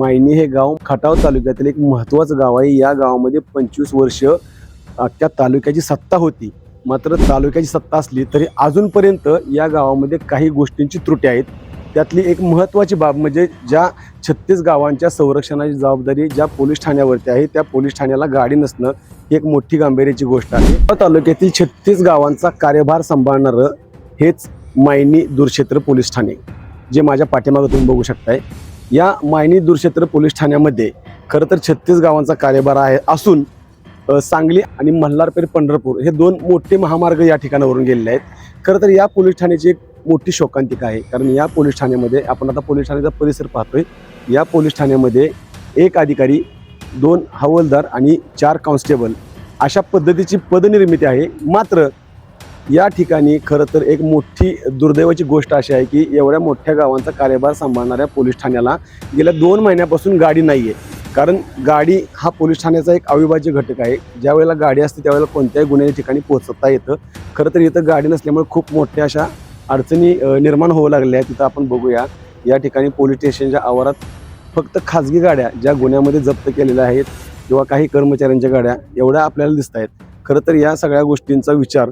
मायणी हे गाव खटाव तालुक्यातील एक महत्त्वाचं गाव आहे। या गावामध्ये 25 वर्ष अख्ख्या तालुक्याची सत्ता होती। मात्र तालुक्याची सत्ता असली तरी अजूनपर्यंत या गावामध्ये काही गोष्टींची त्रुटी आहेत। त्यातली एक महत्त्वाची बाब म्हणजे ज्या 36 गावांच्या संरक्षणाची जबाबदारी ज्या पोलीस ठाण्यावरती आहे, त्या पोलीस ठाण्याला गाडी नसणं ही एक मोठी गांभीर्याची गोष्ट आहे। तालुक्यातील 36 गावांचा कार्यभार सांभाळणारं हेच मायणी दूरक्षेत्र पोलीस ठाणे, जे माझ्या पाठीमागे तुम्ही बघू शकताय। या मायणी दूरक्षेत्र पोलीस ठाण्यामध्ये खरं तर 36 गावांचा कार्यभार आहे असून सांगली आणि मल्हारपेठ पंढरपूर हे दोन मोठे महामार्ग या ठिकाणावरून गेलेले आहेत। खरं तर या पोलीस ठाण्याची एक मोठी शोकांतिका आहे, कारण या पोलीस ठाण्यामध्ये आपण आता पोलीस ठाण्याचा परिसर पाहतोय। या पोलीस ठाण्यामध्ये एक अधिकारी, 2 हवालदार आणि 4 कॉन्स्टेबल अशा पद्धतीची पदनिर्मिती आहे। मात्र या ठिकाणी खरं तर एक मोठी दुर्दैवाची गोष्ट अशी आहे की एवढ्या मोठ्या गावांचा कार्यभार सांभाळणाऱ्या पोलीस ठाण्याला गेल्या 2 महिन्यापासून गाडी नाही आहे। कारण गाडी हा पोलीस ठाण्याचा एक अविभाज्य घटक आहे। ज्या वेळेला गाडी असते त्यावेळेला कोणत्याही गुन्ह्याच्या ठिकाणी पोहोचता येतं। खरं तर इथं गाडी नसल्यामुळे खूप मोठ्या अशा अडचणी निर्माण होऊ लागल्या आहेत। तिथं आपण बघूया, या ठिकाणी पोलीस स्टेशनच्या आवारात फक्त खाजगी गाड्या ज्या गुन्ह्यामध्ये जप्त केलेल्या आहेत किंवा काही कर्मचाऱ्यांच्या गाड्या एवढ्या आपल्याला दिसत आहेत। खरं तर या सगळ्या गोष्टींचा विचार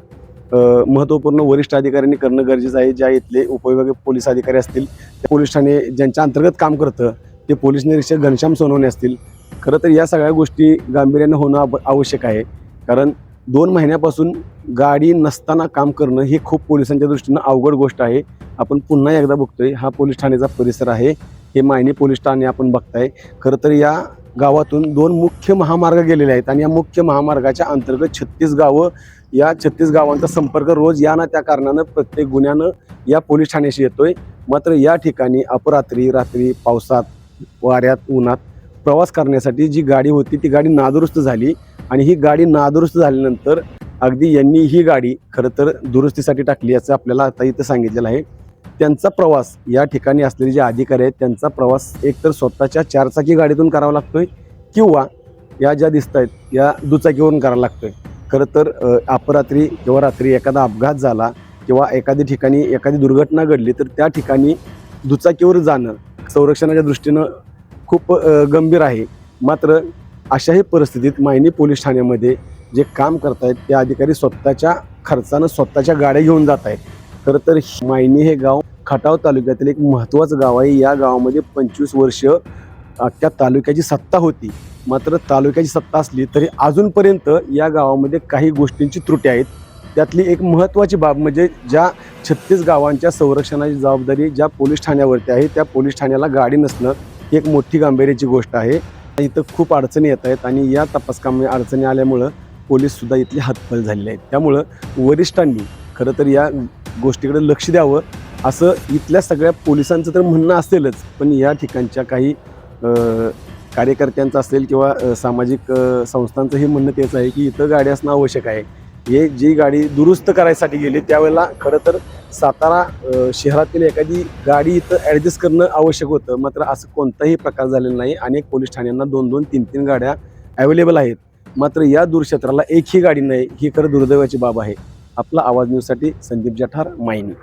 महत्त्वपूर्ण वरिष्ठ अधिकाऱ्यांनी करणं गरजेचं आहे। ज्या इथले उपविभागीय पोलीस अधिकारी असतील, त्या पोलीस ठाणे ज्यांच्या अंतर्गत काम करतं ते पोलीस निरीक्षक घनश्याम सोनवणे असतील, खरं तर या सगळ्या गोष्टी गांभीर्यानं होणं आवश्यक आहे। कारण 2 महिन्यापासून गाडी नसताना काम करणं ही खूप पोलिसांच्या दृष्टीनं अवघड गोष्ट आहे। आपण पुन्हा एकदा बघतोय, हा पोलीस ठाण्याचा परिसर आहे, हे मायणी पोलीस ठाणे आपण बघताय। खरं तर या गावातून 2 मुख्य महामार्ग गेलेले आहेत आणि या मुख्य महामार्गाच्या अंतर्गत 36 गावं, या 36 गावांचा संपर्क रोज या ना त्या कारणानं प्रत्येक गुन्ह्यानं या पोलीस ठाण्याशी येतोय। मात्र या ठिकाणी अपरात्री, रात्री, पावसात, वाऱ्यात, उन्हात प्रवास करण्यासाठी जी गाडी होती ती गाडी नादुरुस्त झाली आणि ही गाडी नादुरुस्त झाल्यानंतर अगदी यांनी ही गाडी खरं तर दुरुस्तीसाठी टाकली याचं आपल्याला आता इथं सांगितलेलं आहे। त्यांचा प्रवास या ठिकाणी असलेले जे अधिकारी आहेत त्यांचा प्रवास एकतर स्वतःच्या 4 चाकी गाडीतून करावा लागतोय किंवा या ज्या दिसत आहेत या दुचाकीवरून करावा लागतोय। खरं तर अपरात्री किंवा रात्री एखादा अपघात झाला किंवा एखाद्या ठिकाणी एखादी दुर्घटना घडली तर त्या ठिकाणी दुचाकीवर जाणं संरक्षणाच्या दृष्टीनं खूप गंभीर आहे। मात्र अशाही परिस्थितीत मायणी पोलीस ठाण्यामध्ये जे काम करतायत ते अधिकारी स्वतःच्या खर्चानं स्वतःच्या गाड्या घेऊन जात आहेत। खरं तर मायणी हे गाव खटाव तालुक्यातील एक महत्त्वाचं गाव आहे। या गावामध्ये 25 वर्ष अख्ख्या तालुक्याची सत्ता होती। मात्र तालुक्याची सत्ता असली तरी अजूनपर्यंत या गावामध्ये काही गोष्टींची त्रुटी आहेत। त्यातली एक महत्त्वाची बाब म्हणजे ज्या 36 गावांच्या संरक्षणाची जबाबदारी ज्या पोलीस ठाण्यावरती आहे, त्या पोलीस ठाण्याला गाडी नसणं ही एक मोठी गांभीर्याची गोष्ट आहे। इथं खूप अडचणी येत आहेत आणि या तपासकामी अडचणी आल्यामुळं पोलीससुद्धा इथले हतबल झालेले आहेत। त्यामुळं वरिष्ठांनी खरं तर या गोष्टीकडे लक्ष द्यावं असं इथल्या सगळ्या पोलिसांचं तर म्हणणं असेलच, पण या ठिकाणच्या काही कार्यकर्त्यांचं असेल किंवा सामाजिक संस्थांचं हे म्हणणं तेच आहे की इथं गाडी असणं आवश्यक आहे। हे जी गाडी दुरुस्त करायसाठी गेली त्यावेळेला खरं तर सातारा शहरातील एखादी गाडी इथं ॲडजस्ट करणं आवश्यक होतं। मात्र असं कोणताही प्रकार झालेला नाही। अनेक पोलीस ठाण्यांना 2-2, 3-3 गाड्या अवेलेबल आहेत, मात्र या दूरक्षेत्राला एकही गाडी नाही, ही खरं दुर्दैवाची बाब आहे। आपला आवाज न्यूजसाठी संदीप जठार, मायणी।